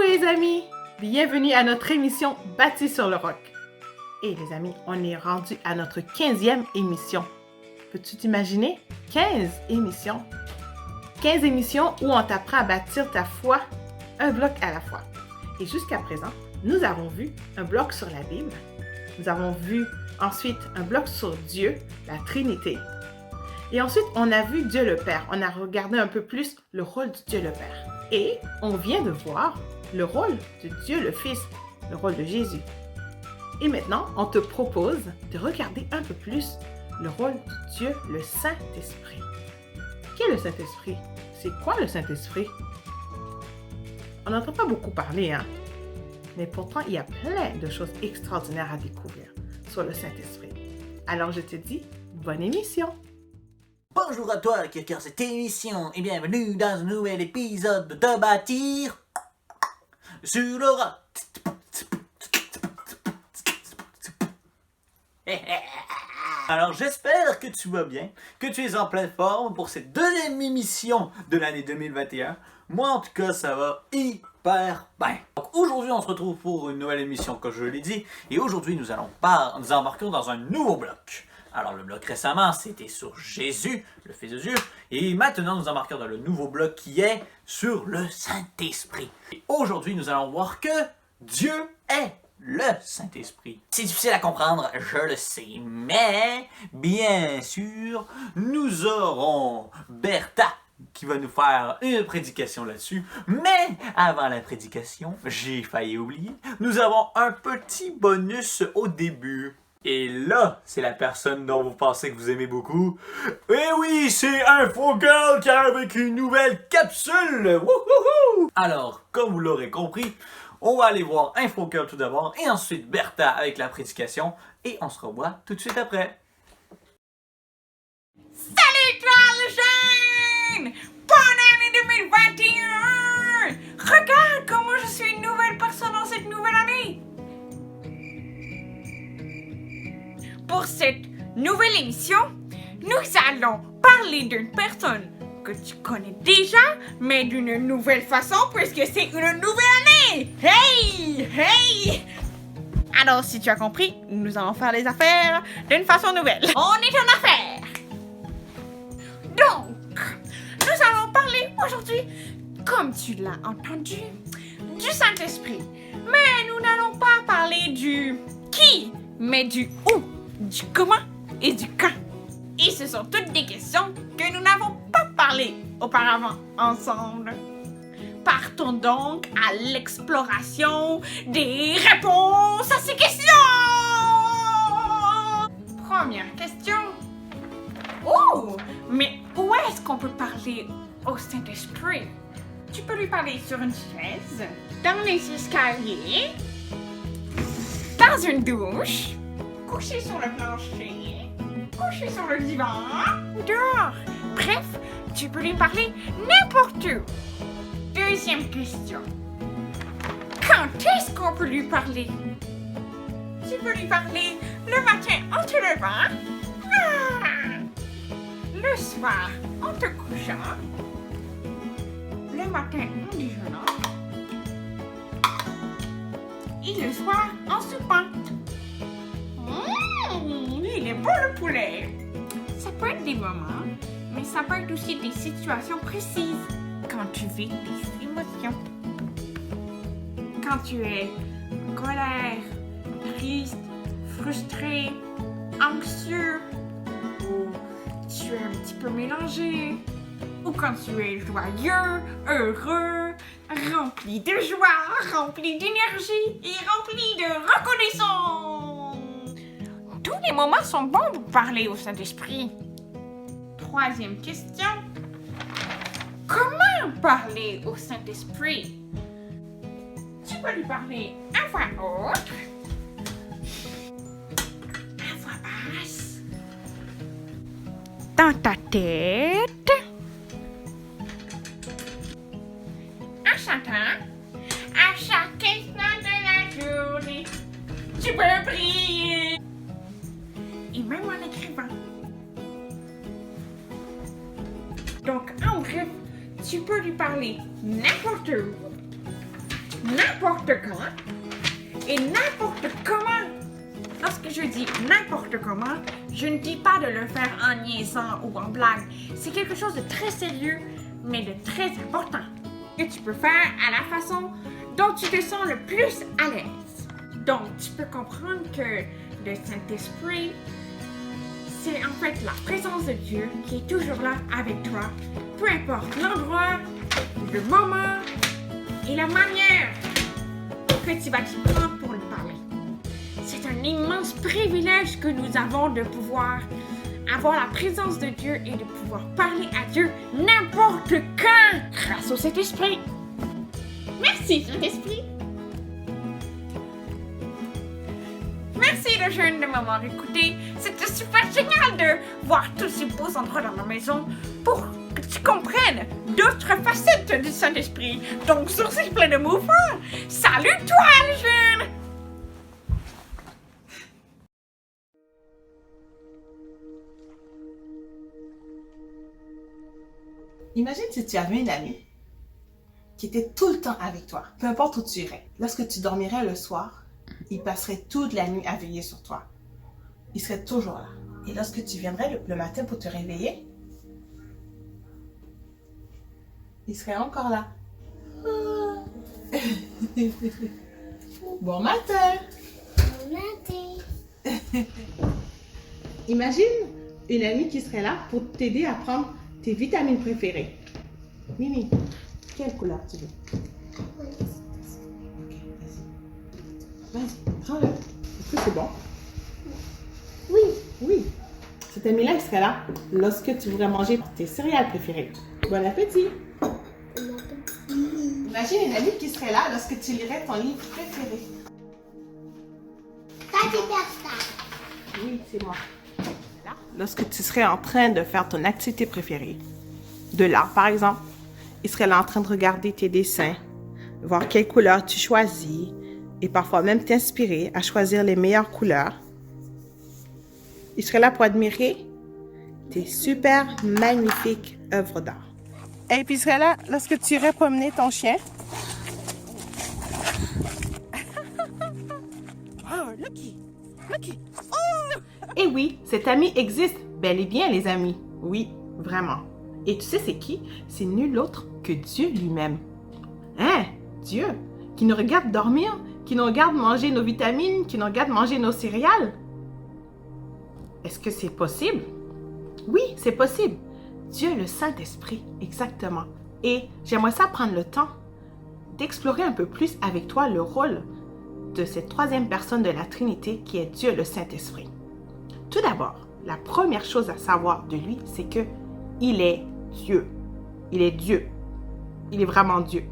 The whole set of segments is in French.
les amis, bienvenue à notre émission Bâtie sur le roc. Et les amis, on est rendu à notre 15e émission. Peux-tu t'imaginer? 15 émissions. 15 émissions où on t'apprend à bâtir ta foi un bloc à la fois. Et jusqu'à présent, nous avons vu un bloc sur la Bible. Nous avons vu ensuite un bloc sur Dieu, la Trinité. Et ensuite, on a vu Dieu le Père. On a regardé un peu plus le rôle de Dieu le Père. Et on vient de voir le rôle de Dieu le Fils, le rôle de Jésus. Et maintenant, on te propose de regarder un peu plus le rôle de Dieu, le Saint-Esprit. Qui est le Saint-Esprit? C'est quoi le Saint-Esprit? On n'entend pas beaucoup parler, hein? Mais pourtant, il y a plein de choses extraordinaires à découvrir sur le Saint-Esprit. Alors, je te dis, bonne émission! Bonjour à toi qui regarde cette émission et bienvenue dans un nouvel épisode de Bâtir sur le roc. Alors j'espère que tu vas bien, que tu es en pleine forme pour cette deuxième émission de l'année 2021. Moi en tout cas ça va hyper bien. Donc aujourd'hui on se retrouve pour une nouvelle émission comme je l'ai dit et aujourd'hui nous embarquons dans un nouveau bloc. Alors le bloc récemment c'était sur Jésus, le Fils de Dieu, et maintenant nous embarquons dans le nouveau bloc qui est sur le Saint-Esprit. Et aujourd'hui nous allons voir que Dieu est le Saint-Esprit. C'est difficile à comprendre, je le sais, mais bien sûr nous aurons Bertha qui va nous faire une prédication là-dessus. Mais avant la prédication, j'ai failli oublier, nous avons un petit bonus au début. Et là, c'est la personne dont vous pensez que vous aimez beaucoup. Eh oui, c'est InfoGirl qui arrive avec une nouvelle capsule. Wouhouhou! Alors, comme vous l'aurez compris, on va aller voir InfoGirl tout d'abord et ensuite Bertha avec la prédication et on se revoit tout de suite après. Salut toi le jeune! Bonne année 2021! Regarde comment je suis une nouvelle personne dans cette nouvelle année! Pour cette nouvelle émission, nous allons parler d'une personne que tu connais déjà, mais d'une nouvelle façon puisque c'est une nouvelle année! Hey! Hey! Alors, si tu as compris, nous allons faire les affaires d'une façon nouvelle. On est en affaires! Donc, nous allons parler aujourd'hui, comme tu l'as entendu, du Saint-Esprit. Mais nous n'allons pas parler du qui, mais du où, du comment et du quand. Et ce sont toutes des questions que nous n'avons pas parlé auparavant ensemble. Partons donc à l'exploration des réponses à ces questions. Première question. Oh, mais où est-ce qu'on peut parler au Saint-Esprit? Tu peux lui parler sur une chaise, dans les escaliers, dans une douche, couché sur le plancher, couché sur le divan, dehors. Bref, tu peux lui parler n'importe où. Deuxième question. Quand est-ce qu'on peut lui parler? Tu peux lui parler le matin en te levant, le soir en te couchant, le matin en déjeunant et le soir en soupant. Il est beau le poulet! Ça peut être des moments, mais ça peut être aussi des situations précises. Quand tu vis des émotions. Quand tu es en colère, triste, frustré, anxieux, ou tu es un petit peu mélangé, ou quand tu es joyeux, heureux, rempli de joie, rempli d'énergie et rempli de reconnaissance. Tous les moments sont bons pour parler au Saint-Esprit. Troisième question. Comment parler au Saint-Esprit? Tu peux lui parler à voix haute, à voix basse, dans ta tête, en chantant, à chaque instant de la journée. Tu peux prier et même en écrivant. Donc, en bref, tu peux lui parler n'importe où, n'importe quand et n'importe comment. Lorsque je dis n'importe comment, je ne dis pas de le faire en niaisant ou en blague. C'est quelque chose de très sérieux, mais de très important. Que tu peux faire à la façon dont tu te sens le plus à l'aise. Donc, tu peux comprendre que le Saint-Esprit, c'est en fait la présence de Dieu qui est toujours là avec toi, peu importe l'endroit, le moment et la manière que tu vas t'y prendre pour lui parler. C'est un immense privilège que nous avons de pouvoir avoir la présence de Dieu et de pouvoir parler à Dieu n'importe quand grâce au Saint-Esprit. Merci, Saint-Esprit. Merci les jeunes de m'avoir écouté. C'était super génial de voir tous ces beaux endroits dans ma maison pour que tu comprennes d'autres facettes du Saint-Esprit. Donc, sourcils plein de mouvements. Salut toi, les jeunes! Imagine si tu avais une amie qui était tout le temps avec toi, peu importe où tu irais. Lorsque tu dormirais le soir, il passerait toute la nuit à veiller sur toi. Il serait toujours là. Et lorsque tu viendrais le matin pour te réveiller, il serait encore là. Bon matin! Bon matin. Imagine une amie qui serait là pour t'aider à prendre tes vitamines préférées. Mimi, quelle couleur tu veux? Ok, vas-y. Vas-y, prends-le. Est-ce que c'est bon? Oui. Oui. Cette amie-là, elle serait là lorsque tu voudrais manger tes céréales préférées. Bon appétit! Imagine une amie qui serait là lorsque tu lirais ton livre préféré. Tati Perstar. Oui, c'est moi. Lorsque tu serais en train de faire ton activité préférée, de l'art par exemple, il serait là en train de regarder tes dessins, voir quelles couleurs tu choisis et parfois même t'inspirer à choisir les meilleures couleurs. Il serait là pour admirer tes super magnifiques œuvres d'art. Et puis il serait là lorsque tu irais promener ton chien. Oh, Lucky! Lucky! Oh! Et oui, cet ami existe bel et bien, les amis. Oui, vraiment. Et tu sais c'est qui? C'est nul autre que Dieu lui-même. Hein? Dieu? Qui nous regarde dormir? Qui nous regarde manger nos vitamines? Qui nous regarde manger nos céréales? Est-ce que c'est possible? Oui, c'est possible. Dieu, le Saint-Esprit, exactement. Et j'aimerais ça prendre le temps d'explorer un peu plus avec toi le rôle de cette troisième personne de la Trinité qui est Dieu, le Saint-Esprit. Tout d'abord, la première chose à savoir de lui, c'est que il est Dieu. Il est Dieu. Il est vraiment Dieu.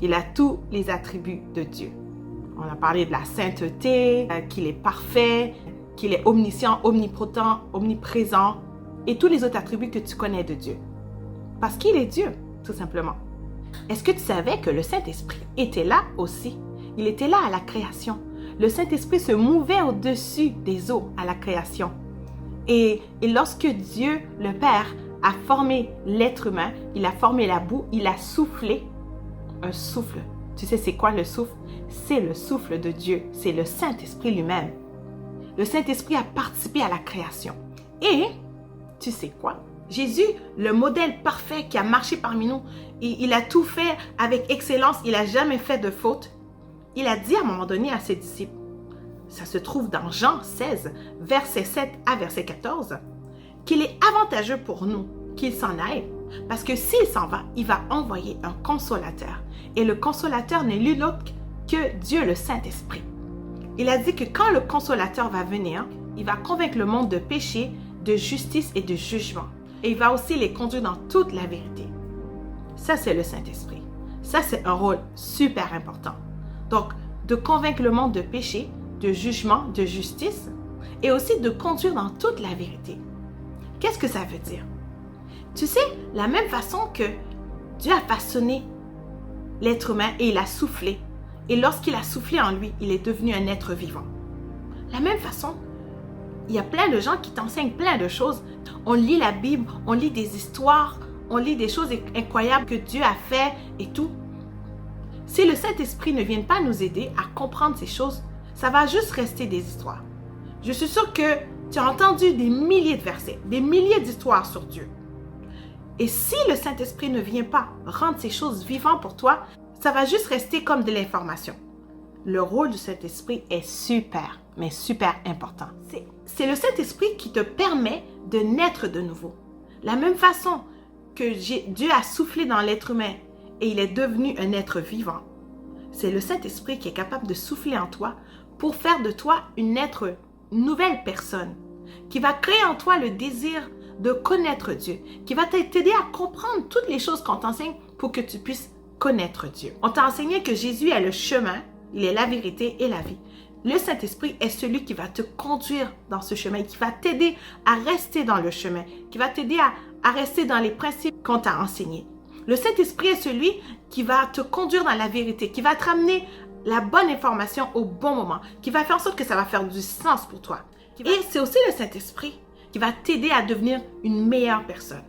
Il a tous les attributs de Dieu. On a parlé de la sainteté, qu'il est parfait, qu'il est omniscient, omnipotent, omniprésent et tous les autres attributs que tu connais de Dieu. Parce qu'il est Dieu, tout simplement. Est-ce que tu savais que le Saint-Esprit était là aussi? Il était là à la création. Le Saint-Esprit se mouvait au-dessus des eaux à la création. Et lorsque Dieu, le Père, a formé l'être humain, il a formé la boue, il a soufflé un souffle. Tu sais c'est quoi le souffle? C'est le souffle de Dieu, c'est le Saint-Esprit lui-même. Le Saint-Esprit a participé à la création. Et, tu sais quoi? Jésus, le modèle parfait qui a marché parmi nous, il a tout fait avec excellence, il n'a jamais fait de faute. Il a dit à un moment donné à ses disciples, ça se trouve dans Jean 16, verset 7 à verset 14, qu'il est avantageux pour nous qu'il s'en aille, parce que s'il s'en va, il va envoyer un consolateur. Et le consolateur n'est nul autre que Dieu le Saint-Esprit. Il a dit que quand le consolateur va venir, il va convaincre le monde de péché, de justice et de jugement. Et il va aussi les conduire dans toute la vérité. Ça, c'est le Saint-Esprit. Ça, c'est un rôle super important. Donc, de convaincre le monde de péché, de jugement, de justice, et aussi de conduire dans toute la vérité. Qu'est-ce que ça veut dire? Tu sais, la même façon que Dieu a façonné l'être humain et il a soufflé. Et lorsqu'il a soufflé en lui, il est devenu un être vivant. La même façon, il y a plein de gens qui t'enseignent plein de choses. On lit la Bible, on lit des histoires, on lit des choses incroyables que Dieu a fait et tout. Si le Saint-Esprit ne vient pas nous aider à comprendre ces choses, ça va juste rester des histoires. Je suis sûre que tu as entendu des milliers de versets, des milliers d'histoires sur Dieu. Et si le Saint-Esprit ne vient pas rendre ces choses vivantes pour toi, ça va juste rester comme de l'information. Le rôle du Saint-Esprit est super, mais super important. C'est le Saint-Esprit qui te permet de naître de nouveau. La même façon que Dieu a soufflé dans l'être humain et il est devenu un être vivant, c'est le Saint-Esprit qui est capable de souffler en toi pour faire de toi une nouvelle personne, qui va créer en toi le désir de connaître Dieu, qui va t'aider à comprendre toutes les choses qu'on t'enseigne pour que tu puisses connaître Dieu. On t'a enseigné que Jésus est le chemin, il est la vérité et la vie. Le Saint-Esprit est celui qui va te conduire dans ce chemin, qui va t'aider à rester dans le chemin, qui va t'aider à rester dans les principes qu'on t'a enseignés. Le Saint-Esprit est celui qui va te conduire dans la vérité, qui va te ramener la bonne information au bon moment, qui va faire en sorte que ça va faire du sens pour toi. Et c'est aussi le Saint-Esprit qui va t'aider à devenir une meilleure personne.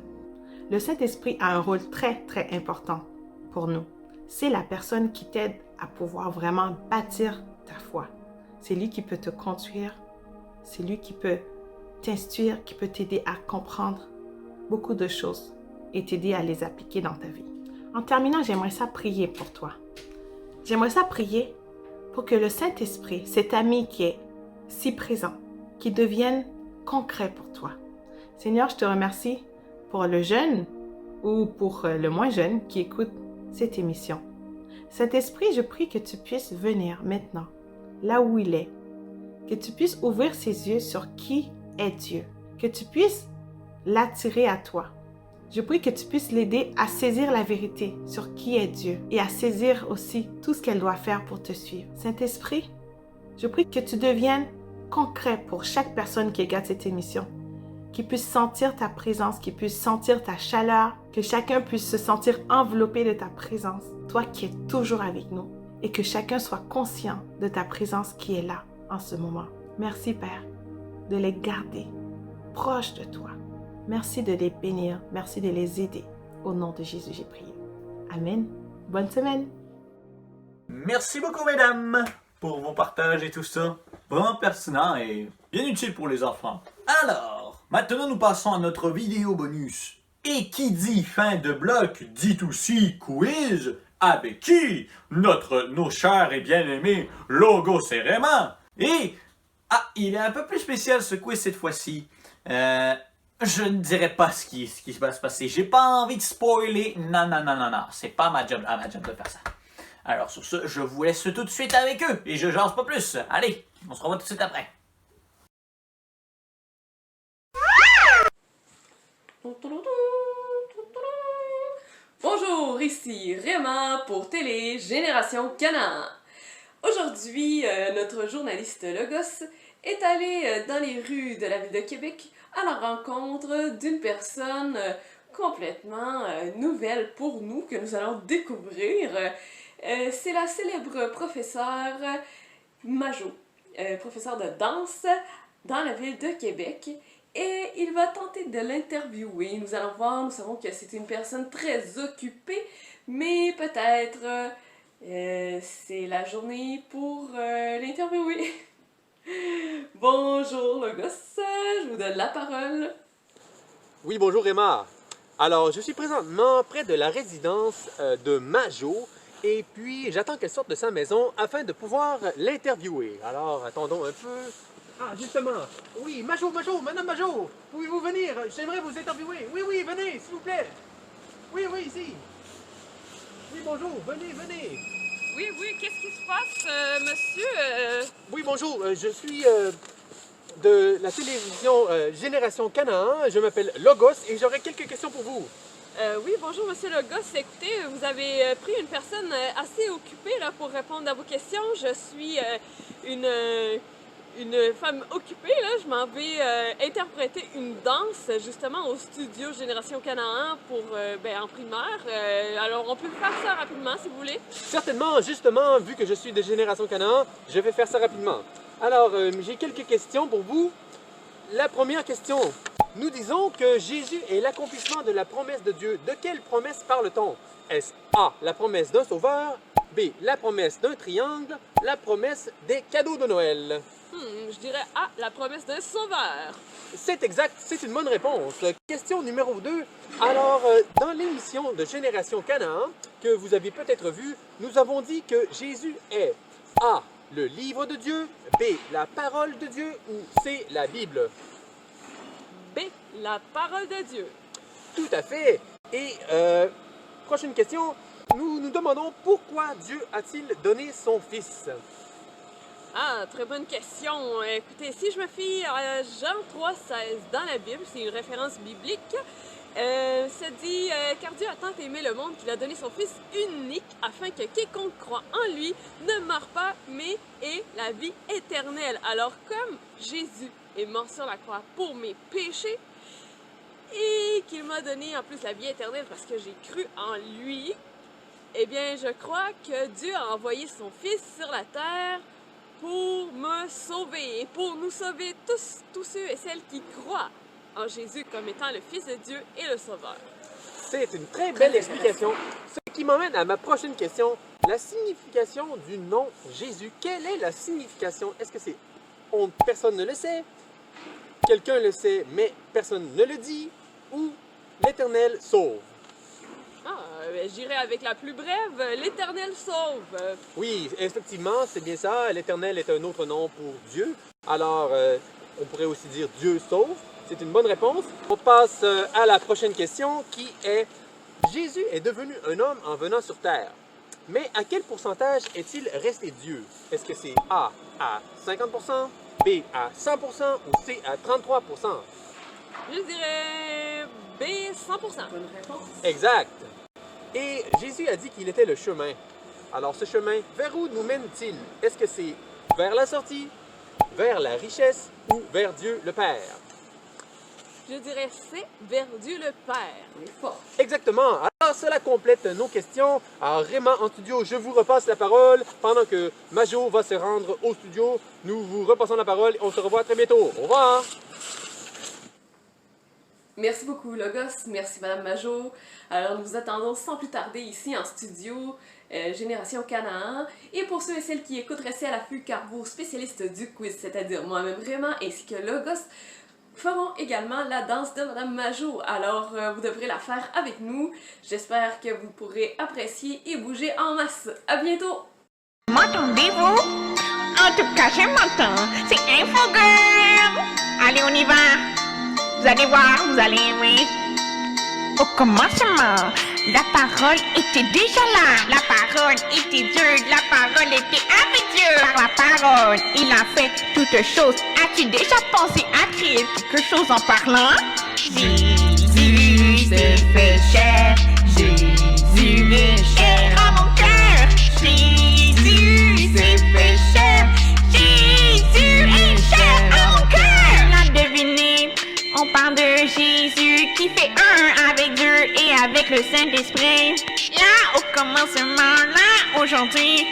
Le Saint-Esprit a un rôle très, très important pour nous. C'est la personne qui t'aide à pouvoir vraiment bâtir ta foi. C'est lui qui peut te conduire, c'est lui qui peut t'instruire, qui peut t'aider à comprendre beaucoup de choses et t'aider à les appliquer dans ta vie. En terminant, j'aimerais ça prier pour toi. J'aimerais ça prier pour que le Saint-Esprit, cet ami qui est si présent, qui devienne concret pour toi. Seigneur, je te remercie pour le jeune ou pour le moins jeune qui écoute cette émission. Saint-Esprit, je prie que tu puisses venir maintenant, là où il est, que tu puisses ouvrir ses yeux sur qui est Dieu, que tu puisses l'attirer à toi. Je prie que tu puisses l'aider à saisir la vérité sur qui est Dieu et à saisir aussi tout ce qu'elle doit faire pour te suivre. Saint-Esprit, je prie que tu deviennes concret pour chaque personne qui regarde cette émission, qui puisse sentir ta présence, qui puisse sentir ta chaleur, que chacun puisse se sentir enveloppé de ta présence, toi qui es toujours avec nous, et que chacun soit conscient de ta présence qui est là en ce moment. Merci Père de les garder proches de toi. Merci de les bénir, merci de les aider. Au nom de Jésus, j'ai prié. Amen. Bonne semaine. Merci beaucoup, mesdames, pour vos partages et tout ça. Vraiment pertinent et bien utile pour les enfants. Alors, maintenant nous passons à notre vidéo bonus. Et qui dit fin de bloc dit aussi quiz avec qui? Nos chers et bien-aimés Logos et Raymond. Et, il est un peu plus spécial ce quiz cette fois-ci. Je ne dirai pas ce qui va se passer. J'ai pas envie de spoiler. Non. C'est pas ma job de faire ça. Alors sur ce, je vous laisse tout de suite avec eux et je jase pas plus. Allez, on se revoit tout de suite après. Bonjour, ici Raymond pour Télé Génération Canaan. Aujourd'hui, notre journaliste Logos est allé dans les rues de la ville de Québec à la rencontre d'une personne complètement nouvelle pour nous que nous allons découvrir. C'est la célèbre professeure Majo, professeure de danse dans la ville de Québec. Et il va tenter de l'interviewer. Nous allons voir, nous savons que c'est une personne très occupée, mais peut-être c'est la journée pour l'interviewer. Bonjour Logos, je vous donne la parole. Oui, bonjour Emma. Alors, je suis présentement près de la résidence de Majo et puis j'attends qu'elle sorte de sa maison afin de pouvoir l'interviewer. Alors, attendons un peu. Ah, justement. Oui, Majo, Madame Majo, pouvez-vous venir? J'aimerais vous interviewer. Oui, venez, s'il vous plaît. Oui, ici. Oui, bonjour, venez. Oui, qu'est-ce qui se passe, monsieur? Oui, bonjour, je suis de la télévision Génération Canaan. Je m'appelle Logos et j'aurais quelques questions pour vous. Oui, bonjour monsieur Logos. Écoutez, vous avez pris une personne assez occupée là, pour répondre à vos questions. Je suis une femme occupée, là. Je m'en vais interpréter une danse justement au studio Génération Canaan pour, en primaire. Alors on peut faire ça rapidement si vous voulez. Certainement, justement, vu que je suis de Génération Canaan, je vais faire ça rapidement. Alors, j'ai quelques questions pour vous. La première question. Nous disons que Jésus est l'accomplissement de la promesse de Dieu. De quelle promesse parle-t-on? Est-ce A, la promesse d'un sauveur, B, la promesse d'un triangle, la promesse des cadeaux de Noël. Je dirais A, la promesse d'un sauveur. C'est exact, c'est une bonne réponse. Question numéro 2. Alors, dans l'émission de Génération Canaan, que vous avez peut-être vue, nous avons dit que Jésus est A, le livre de Dieu, B, la parole de Dieu ou C, la Bible. B, la parole de Dieu. Tout à fait. Et prochaine question, nous nous demandons pourquoi Dieu a-t-il donné son Fils? Ah, très bonne question. Écoutez, si je me fie à Jean 3,16 dans la Bible, c'est une référence biblique, ça dit car Dieu a tant aimé le monde qu'il a donné son Fils unique afin que quiconque croit en lui ne meure pas, mais ait la vie éternelle. Alors, comme Jésus est mort sur la croix pour mes péchés et qu'il m'a donné en plus la vie éternelle parce que j'ai cru en lui, eh bien, je crois que Dieu a envoyé son Fils sur la terre pour me sauver et pour nous sauver tous ceux et celles qui croient en Jésus comme étant le Fils de Dieu et le Sauveur. C'est une très belle explication. Ce qui m'emmène à ma prochaine question. La signification du nom Jésus. Quelle est la signification? Est-ce que c'est personne ne le sait, quelqu'un le sait mais personne ne le dit, ou l'Éternel sauve? Je dirais avec la plus brève, l'Éternel sauve. Oui, effectivement, c'est bien ça. L'Éternel est un autre nom pour Dieu. Alors, on pourrait aussi dire Dieu sauve. C'est une bonne réponse. On passe à la prochaine question qui est Jésus est devenu un homme en venant sur terre. Mais à quel pourcentage est-il resté Dieu? Est-ce que c'est A à 50%, B à 100% ou C à 33%? Je dirais B, 100%. Bonne réponse. Exact. Et Jésus a dit qu'il était le chemin. Alors ce chemin, vers où nous mène-t-il? Est-ce que c'est vers la sortie, vers la richesse ou vers Dieu le Père? Je dirais C, vers Dieu le Père. On est fort. Exactement. Alors cela complète nos questions. Alors Réma en studio, je vous repasse la parole pendant que Majo va se rendre au studio. Nous vous repassons la parole et on se revoit très bientôt. Au revoir. Merci beaucoup, Logos. Merci, Madame Majo. Alors, nous vous attendons sans plus tarder ici en studio Génération Canaan. Et pour ceux et celles qui écoutent, restez à l'affût car vos spécialistes du quiz, c'est-à-dire moi-même vraiment, ainsi que Logos, feront également la danse de Madame Majo. Alors, vous devrez la faire avec nous. J'espère que vous pourrez apprécier et bouger en masse. À bientôt! M'entendez-vous? En tout cas, je m'entends. C'est InfoGirl. Allez, on y va. Vous allez voir, vous allez aimer. Au commencement, la parole était déjà là. La parole était Dieu. La parole était avec Dieu. Par la parole, il a fait toutes choses. As-tu déjà pensé à créer quelque chose en parlant? Jésus se fait chair. Jésus est chair à mon cœur. Jésus se fait chair. Jésus est chair à mon cœur. On l'a deviné. On parle de Jésus qui fait un avec Dieu et avec le Saint-Esprit. Là, au commencement, là, aujourd'hui,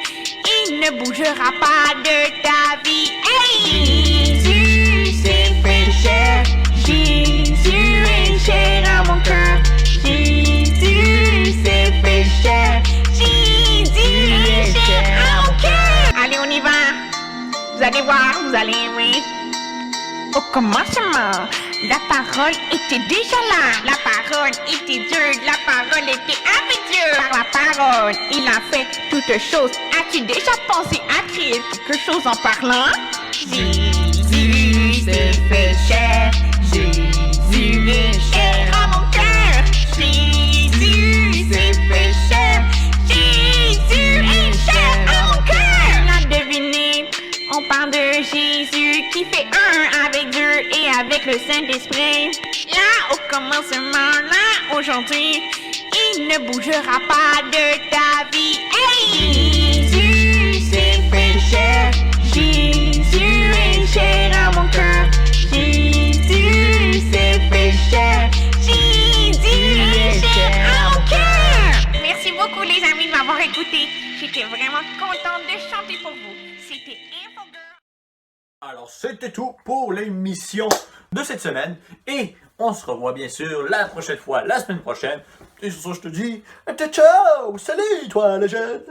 il ne bougera pas de ta vie. Hey! Jésus s'est fait chair. Jésus est chair à mon cœur. Jésus s'est fait chair. Jésus est chair à mon cœur. Allez, on y va. Vous allez voir, vous allez aimer. Au commencement, la parole était déjà là. La parole était Dieu. La parole était avec Dieu. Par la parole, il a fait toutes choses. As-tu déjà pensé à créer quelque chose en parlant? Jésus se fait chair. Jésus est chair à mon cœur. Jésus se fait chair. Jésus est chair à mon cœur. On l'a deviné. On parle de Jésus qui fait un avec Dieu et avec le Saint-Esprit. Là, au commencement, là, aujourd'hui, il ne bougera pas de ta vie. Hey! Jésus s'est fait chair. Jésus est chair à mon cœur. Jésus s'est fait chair. Jésus est chair à mon cœur. Merci beaucoup les amis de m'avoir écouté. J'étais vraiment contente de chanter pour vous. C'était InfoGirl. Alors, c'était tout pour l'émission de cette semaine. Et on se revoit bien sûr la prochaine fois, la semaine prochaine. Et sur ça, je te dis, ciao, ciao! Salut, toi, le jeune!